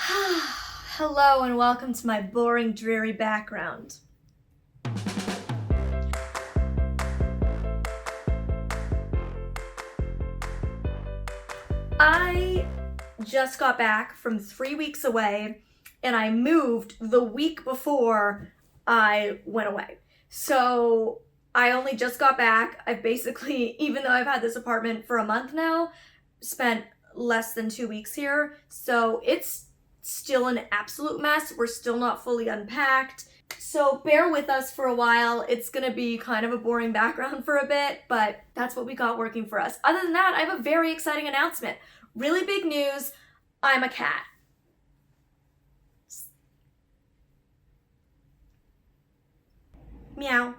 Hello and welcome to my boring, dreary background. I just got back from 3 weeks away and I moved the week before I went away. So I only just got back. I've basically, even though I've had this apartment for a month now, spent less than 2 weeks here. So it's still an absolute mess. We're still not fully unpacked. So bear with us for a while. It's gonna be kind of a boring background for a bit, but that's what we got working for us. Other than that, I have a very exciting announcement. Really big news. I'm a cat. Meow.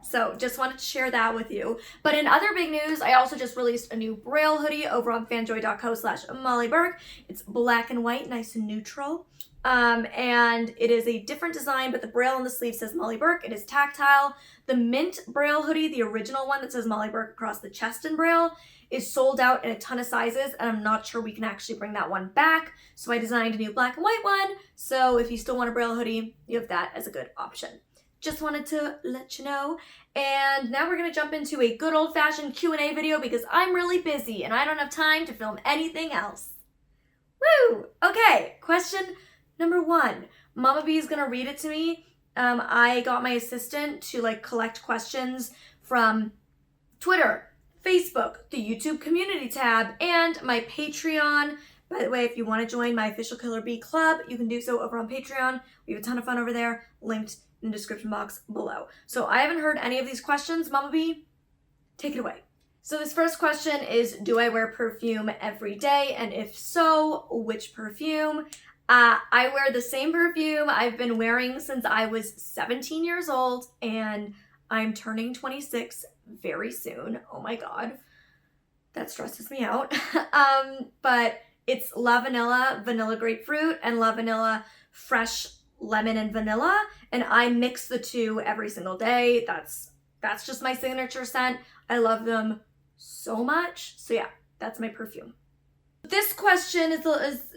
So just wanted to share that with you. But in other big news, I also just released a new Braille hoodie over on fanjoy.co/MollyBurke. It's black and white, nice and neutral. And it is a different design, but the Braille on the sleeve says Molly Burke. It is tactile. The mint Braille hoodie, the original one that says Molly Burke across the chest in Braille, is sold out in a ton of sizes, and I'm not sure we can actually bring that one back. So I designed a new black and white one. So if you still want a Braille hoodie, you have that as a good option. Just wanted to let you know. And now we're gonna jump into a good old-fashioned Q&A video because I'm really busy and I don't have time to film anything else. Woo! Okay, question number 1. Mama B is gonna read it to me. I got my assistant to collect questions from Twitter, Facebook, the YouTube community tab, and my Patreon. By the way, if you want to join my official Killer Bee Club, you can do so over on Patreon. We have a ton of fun over there, linked in the description box below. So I haven't heard any of these questions. Mama B, take it away. So this first question is, do I wear perfume every day? And if so, which perfume? I wear the same perfume I've been wearing since I was 17 years old, and I'm turning 26 very soon. Oh my God, that stresses me out. But it's La Vanilla, Vanilla Grapefruit, and La Vanilla Fresh Lemon and Vanilla, and I mix the two every single day. That's just my signature scent. I love them so much. So yeah, that's my perfume. This question is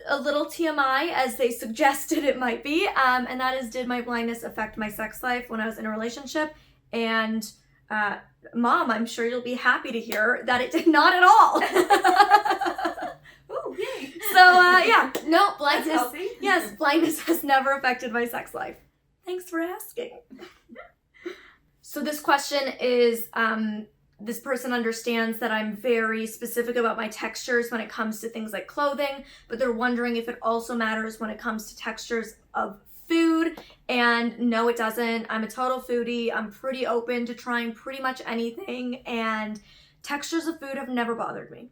a little TMI, as they suggested it might be, and that is, did my blindness affect my sex life when I was in a relationship? And Mom, I'm sure you'll be happy to hear that it did not at all. Ooh, yay. So yeah, no, blindness. Yes, blindness has never affected my sex life. Thanks for asking. So this question is, this person understands that I'm very specific about my textures when it comes to things like clothing, but they're wondering if it also matters when it comes to textures of food. And no, it doesn't. I'm a total foodie. I'm pretty open to trying pretty much anything, and textures of food have never bothered me.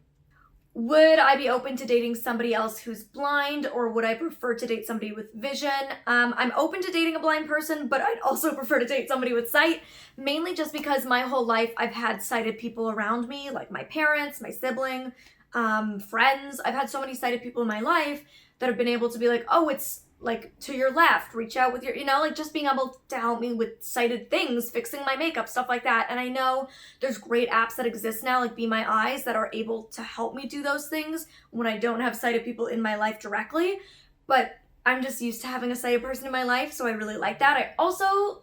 Would I be open to dating somebody else who's blind, or would I prefer to date somebody with vision? I'm open to dating a blind person, but I'd also prefer to date somebody with sight, mainly just because my whole life I've had sighted people around me, like my parents, my sibling, friends. I've had so many sighted people in my life that have been able to be like, oh, it's like to your left, reach out with your, just being able to help me with sighted things, fixing my makeup, stuff like that. And I know there's great apps that exist now, like Be My Eyes, that are able to help me do those things when I don't have sighted people in my life directly. But I'm just used to having a sighted person in my life, so I really like that. I also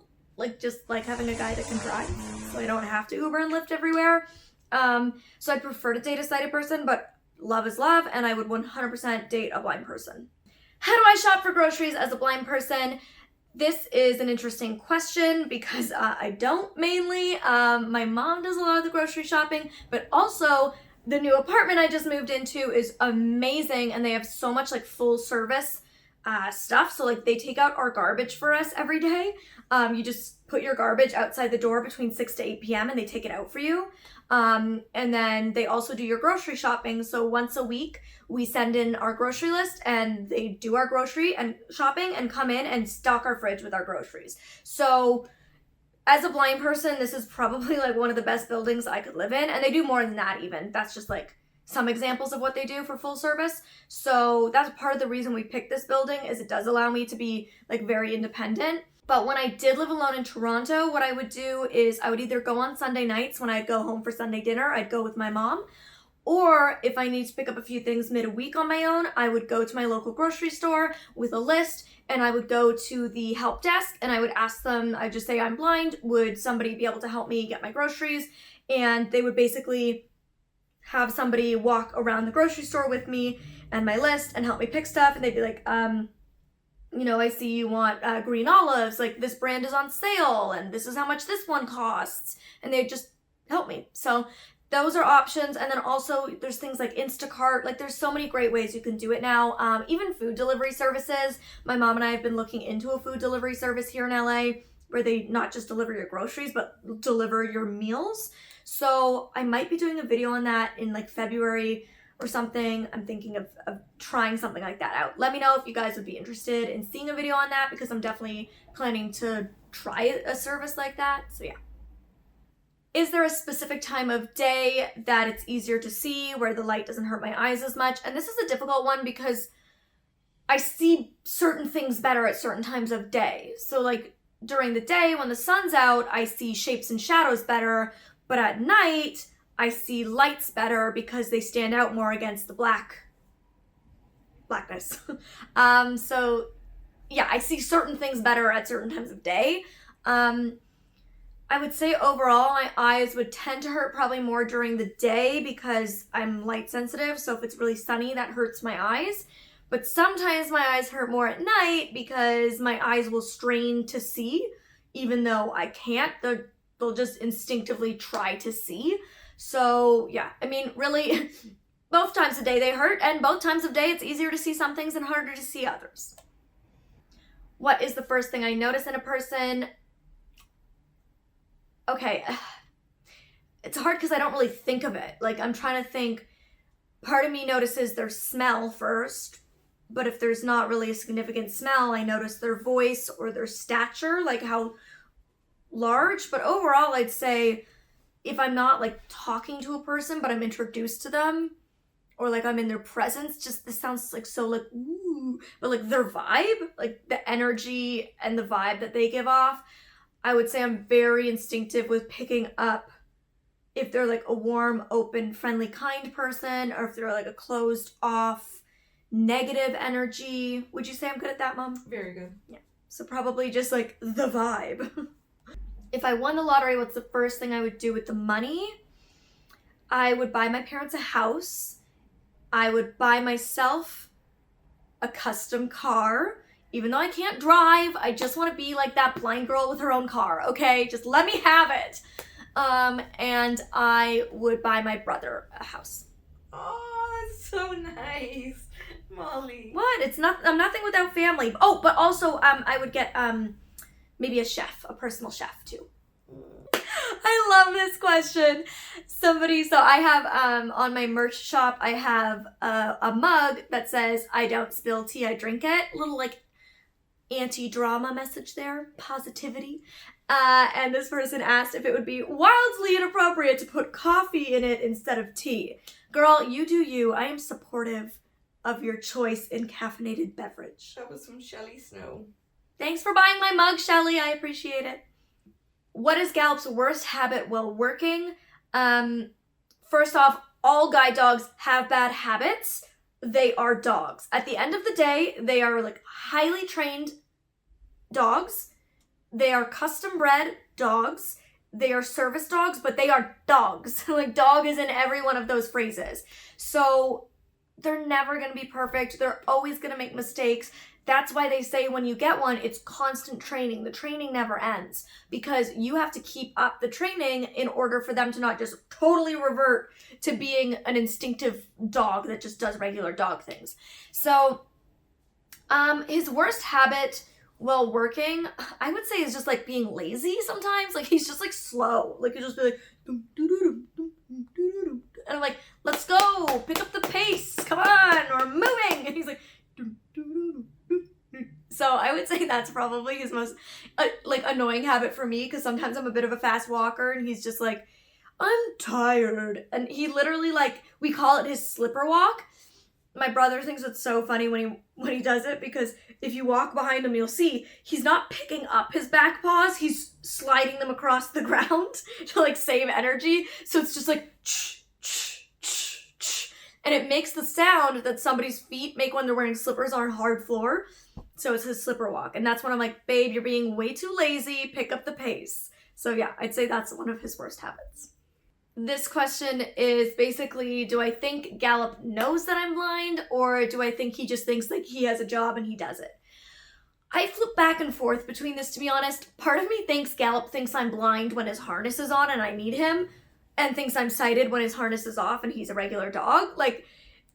just like having a guy that can drive, so I don't have to Uber and Lyft everywhere. So I'd prefer to date a sighted person, but love is love, and I would 100% date a blind person. How do I shop for groceries as a blind person? This is an interesting question because I don't mainly. My mom does a lot of the grocery shopping, but also the new apartment I just moved into is amazing, and they have so much full service stuff. So they take out our garbage for us every day. You just put your garbage outside the door between 6 to 8 p.m. and they take it out for you. And then they also do your grocery shopping. So once a week, we send in our grocery list and they do our grocery and shopping and come in and stock our fridge with our groceries. So as a blind person, this is probably one of the best buildings I could live in. And they do more than that even. That's just some examples of what they do for full service. So that's part of the reason we picked this building, is it does allow me to be very independent. But when I did live alone in Toronto, what I would do is I would either go on Sunday nights when I'd go home for Sunday dinner, I'd go with my mom, Or if I need to pick up a few things mid-week on my own, I would go to my local grocery store with a list, and I would go to the help desk and I would ask them, I'd just say I'm blind, would somebody be able to help me get my groceries? And they would basically have somebody walk around the grocery store with me and my list and help me pick stuff, and they'd be like, you know, I see you want green olives, like this brand is on sale and this is how much this one costs, and they'd just help me. So those are options. And then also there's things like Instacart. Like there's so many great ways you can do it now. Even food delivery services. My mom and I have been looking into a food delivery service here in LA where they not just deliver your groceries, but deliver your meals. So I might be doing a video on that in like February or something. I'm thinking of trying something like that out. Let me know if you guys would be interested in seeing a video on that, because I'm definitely planning to try a service like that. So yeah. Is there a specific time of day that it's easier to see, where the light doesn't hurt my eyes as much? And this is a difficult one because I see certain things better at certain times of day. So like during the day when the sun's out, I see shapes and shadows better, but at night I see lights better because they stand out more against the blackness. So yeah, I see certain things better at certain times of day. I would say overall my eyes would tend to hurt probably more during the day because I'm light sensitive. So if it's really sunny, that hurts my eyes. But sometimes my eyes hurt more at night because my eyes will strain to see, even though I can't. They'll just instinctively try to see. So yeah, I mean, really, both times of day they hurt, and both times of day it's easier to see some things and harder to see others. What is the first thing I notice in a person? Okay, it's hard because I don't really think of it. Like, I'm trying to think. Part of me notices their smell first, but if there's not really a significant smell, I notice their voice or their stature, like how large. But overall, I'd say if I'm not like talking to a person, but I'm introduced to them, or like I'm in their presence, just this sounds like so like, ooh, but like their vibe, like the energy and the vibe that they give off, I would say I'm very instinctive with picking up if they're like a warm, open, friendly, kind person, or if they're like a closed off, negative energy. Would you say I'm good at that, Mom? Very good. Yeah. So probably just like the vibe. If I won the lottery, what's the first thing I would do with the money? I would buy my parents a house. I would buy myself a custom car. Even though I can't drive, I just want to be like that blind girl with her own car, okay? Just let me have it. And I would buy my brother a house. Oh, that's so nice, Molly. What? I'm nothing without family. Oh, but also, I would get, maybe a personal chef too. I love this question. So I have, on my merch shop, I have a mug that says, I don't spill tea, I drink it. Little like anti-drama message there, positivity. And this person asked if it would be wildly inappropriate to put coffee in it instead of tea. Girl, you do you. I am supportive of your choice in caffeinated beverage. That was from Shelly Snow. Thanks for buying my mug, Shelly. I appreciate it. What is Gallop's worst habit while working? First off, all guide dogs have bad habits. They are dogs. At the end of the day, they are like highly trained dogs. They are custom bred dogs. They are service dogs, but they are dogs. Like dog is in every one of those phrases. So they're never going to be perfect. They're always going to make mistakes. That's why they say when you get one, it's constant training. The training never ends because you have to keep up the training in order for them to not just totally revert to being an instinctive dog that just does regular dog things. So his worst habit while working, I would say, is just like being lazy sometimes. Like he's just like slow. Like he'll just be like, dum, doo, doo, dum, dum, dum, doo, doo, dum. And I'm like, let's go, pick up the pace, come on, we're moving. And he's like, dum, doo, doo, dum. So I would say that's probably his most like annoying habit for me, because sometimes I'm a bit of a fast walker and he's just like, I'm tired. And he literally, like, we call it his slipper walk. My brother thinks it's so funny when he does it, because if you walk behind him, you'll see he's not picking up his back paws, he's sliding them across the ground to like save energy. So it's just like And it makes the sound that somebody's feet make when they're wearing slippers on hard floor. So it's his slipper walk. And that's when I'm like, babe, you're being way too lazy. Pick up the pace. So yeah, I'd say that's one of his worst habits. This question is basically, do I think Gallop knows that I'm blind, or do I think he just thinks like he has a job and he does it? I flip back and forth between this, to be honest. Part of me thinks Gallop thinks I'm blind when his harness is on and I need him, and thinks I'm sighted when his harness is off and he's a regular dog. Like,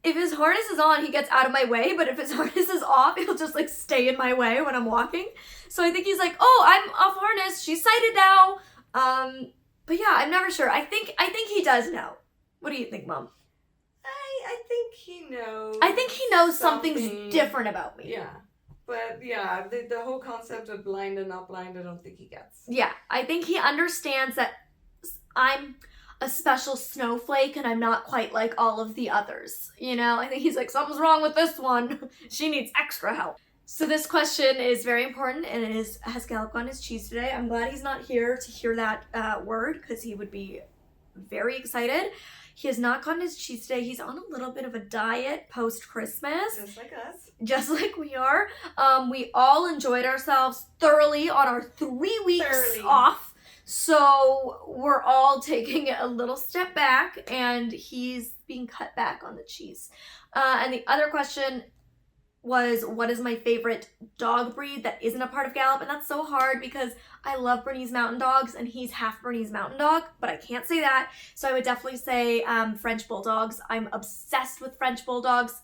if his harness is on, he gets out of my way, but if his harness is off, he'll just like stay in my way when I'm walking. So I think he's like, oh, I'm off harness, she's sighted now. But yeah, I'm never sure. I think he does know. What do you think, Mom? I think he knows. I think he knows something's different about me. Yeah. But yeah, the whole concept of blind and not blind, I don't think he gets. Yeah, I think he understands that I'm a special snowflake and I'm not quite like all of the others. You know, I think he's like, something's wrong with this one. She needs extra help. So this question is very important, and it is, has Gallop gotten his cheese today? I'm glad he's not here to hear that word, because he would be very excited. He has not gotten his cheese today. He's on a little bit of a diet post-Christmas. Just like us. Just like we are. We all enjoyed ourselves thoroughly on our 3 weeks off. So we're all taking a little step back, and he's being cut back on the cheese. And the other question was, what is my favorite dog breed that isn't a part of Gallop? And that's so hard because I love Bernese Mountain Dogs and he's half Bernese Mountain Dog, but I can't say that. So I would definitely say French Bulldogs. I'm obsessed with French Bulldogs.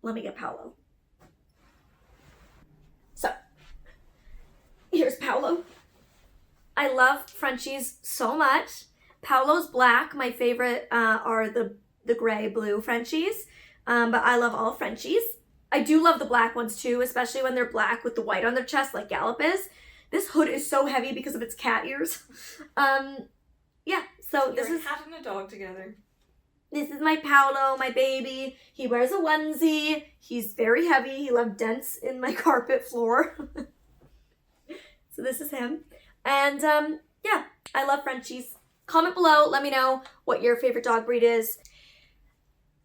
Let me get Paolo. So, here's Paolo. I love Frenchies so much. Paolo's black. My favorite are the gray-blue Frenchies. But I love all Frenchies. I do love the black ones too, especially when they're black with the white on their chest like Gallop is. This hood is so heavy because of its cat ears. Yeah, so this is... You're a cat and a dog together. This is my Paolo, my baby. He wears a onesie. He's very heavy. He left dents in my carpet floor. So this is him. And yeah, I love Frenchies. Comment below. Let me know what your favorite dog breed is.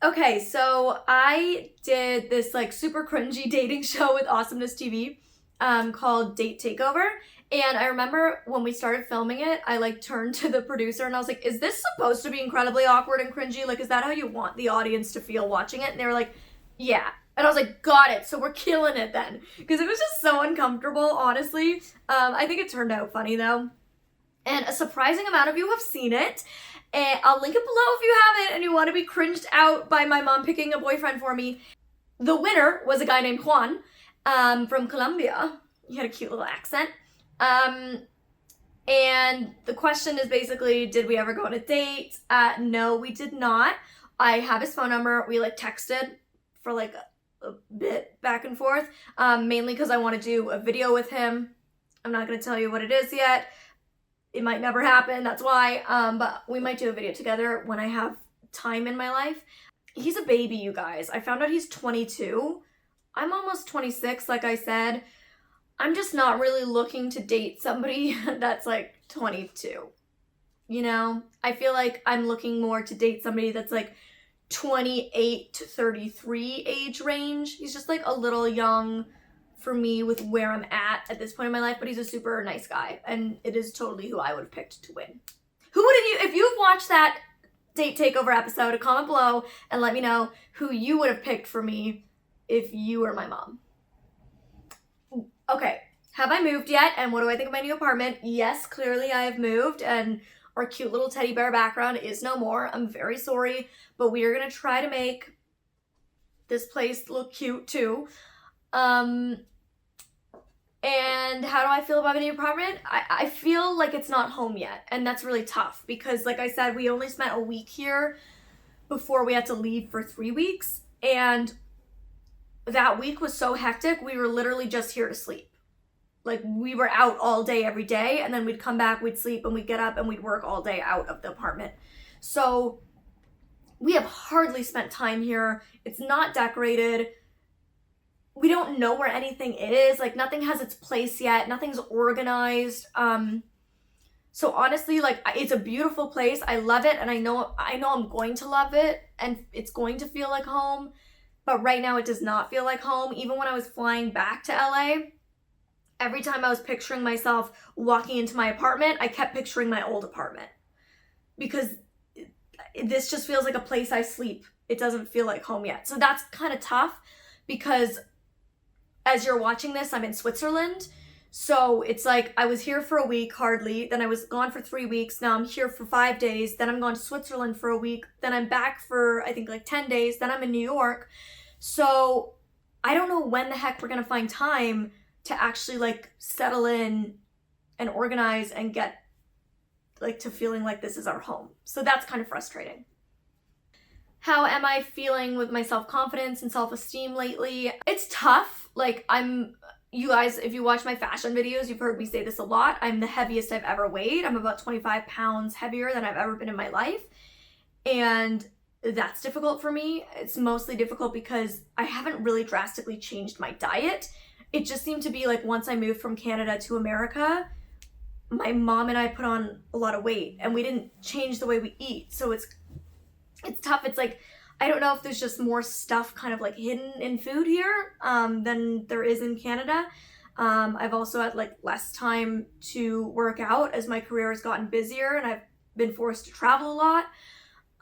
Okay, so I did this like super cringy dating show with Awesomeness TV called Date Takeover. And I remember when we started filming it, I like turned to the producer and I was like, is this supposed to be incredibly awkward and cringy? Like, is that how you want the audience to feel watching it? And they were like, yeah. And I was like, got it. So we're killing it then. Because it was just so uncomfortable, honestly. I think it turned out funny though. And a surprising amount of you have seen it. And I'll link it below if you haven't and you want to be cringed out by my mom picking a boyfriend for me. The winner was a guy named Juan from Colombia. He had a cute little accent. And the question is basically, did we ever go on a date? No, we did not. I have his phone number. We like texted for like a bit back and forth, mainly because I want to do a video with him. I'm not going to tell you what it is yet. It might never happen, that's why, but we might do a video together when I have time in my life. He's a baby, you guys. I found out he's 22. I'm almost 26, like I said. I'm just not really looking to date somebody that's like 22. You know? I feel like I'm looking more to date somebody that's like 28 to 33 age range. He's just like a little young for me with where I'm at this point in my life, but he's a super nice guy, and it is totally who I would have picked to win. Who would have you, if you've watched that Date Takeover episode, comment below and let me know who you would have picked for me if you were my mom. Okay, have I moved yet? And what do I think of my new apartment? Yes, clearly I have moved, and our cute little teddy bear background is no more. I'm very sorry, but we are gonna try to make this place look cute too. And how do I feel about my new apartment? I feel like it's not home yet, and that's really tough because, like I said, we only spent a week here before we had to leave for 3 weeks, and that week was so hectic, we were literally just here to sleep. Like, we were out all day every day, and then we'd come back, we'd sleep, and we'd get up, and we'd work all day out of the apartment. So we have hardly spent time here. It's not decorated. We don't know where anything is. Like, nothing has its place yet. Nothing's organized. So honestly, like, it's a beautiful place. I love it, and I know I'm going to love it, and it's going to feel like home. But right now it does not feel like home. Even when I was flying back to LA, every time I was picturing myself walking into my apartment, I kept picturing my old apartment. Because this just feels like a place I sleep. It doesn't feel like home yet. So that's kind of tough, because as you're watching this, I'm in Switzerland. So it's like I was here for a week, hardly. Then I was gone for 3 weeks. Now I'm here for 5 days. Then I'm going to Switzerland for a week. Then I'm back for, I think, like 10 days. Then I'm in New York. So I don't know when the heck we're going to find time to actually like settle in and organize and get like to feeling like this is our home. So that's kind of frustrating. How am I feeling with my self-confidence and self-esteem lately? It's tough. Like, you guys, if you watch my fashion videos, you've heard me say this a lot. I'm the heaviest I've ever weighed. I'm about 25 pounds heavier than I've ever been in my life. And that's difficult for me. It's mostly difficult because I haven't really drastically changed my diet. It just seemed to be like once I moved from Canada to America, my mom and I put on a lot of weight, and we didn't change the way we eat. So it's tough. It's like, I don't know if there's just more stuff kind of like hidden in food here than there is in Canada. I've also had like less time to work out as my career has gotten busier, and I've been forced to travel a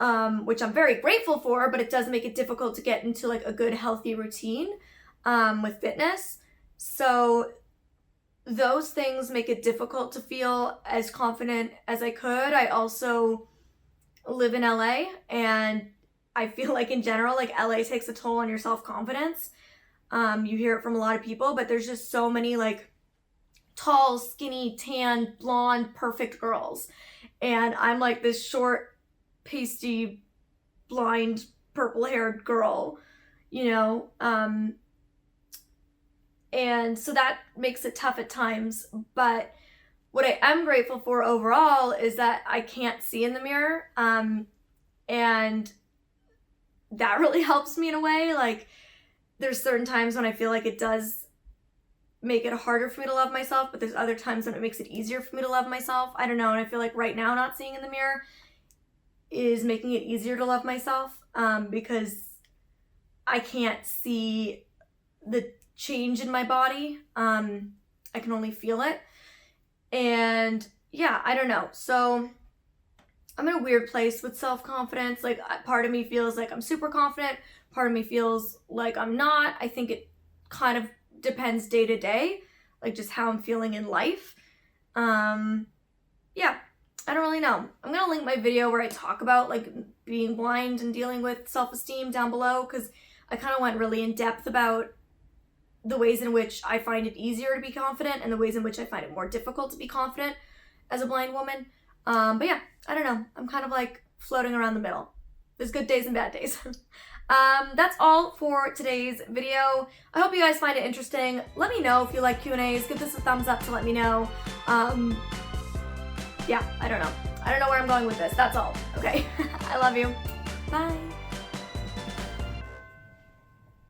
lot, which I'm very grateful for, but it does make it difficult to get into like a good healthy routine with fitness. So those things make it difficult to feel as confident as I could. I also live in LA, and I feel like in general, like LA takes a toll on your self-confidence. You hear it from a lot of people, but there's just so many like tall, skinny, tan, blonde, perfect girls. And I'm like this short, pasty, blind, purple-haired girl, you know? And so that makes it tough at times. But what I am grateful for overall is that I can't see in the mirror. And that really helps me in a way. Like, there's certain times when I feel like it does make it harder for me to love myself, but there's other times when it makes it easier for me to love myself. I don't know. And I feel like right now not seeing in the mirror is making it easier to love myself, because I can't see the change in my body. I can only feel it. And yeah, I don't know. So I'm in a weird place with self-confidence. Like, part of me feels like I'm super confident. Part of me feels like I'm not. I think it kind of depends day to day, like just how I'm feeling in life. Yeah, I don't really know. I'm gonna link my video where I talk about like being blind and dealing with self-esteem down below, because I kind of went really in depth about the ways in which I find it easier to be confident and the ways in which I find it more difficult to be confident as a blind woman. But yeah, I don't know. I'm kind of like floating around the middle. There's good days and bad days. That's all for today's video. I hope you guys find it interesting. Let me know if you like Q&As. Give this a thumbs up to let me know. Yeah, I don't know. I don't know where I'm going with this. That's all. Okay. I love you. Bye.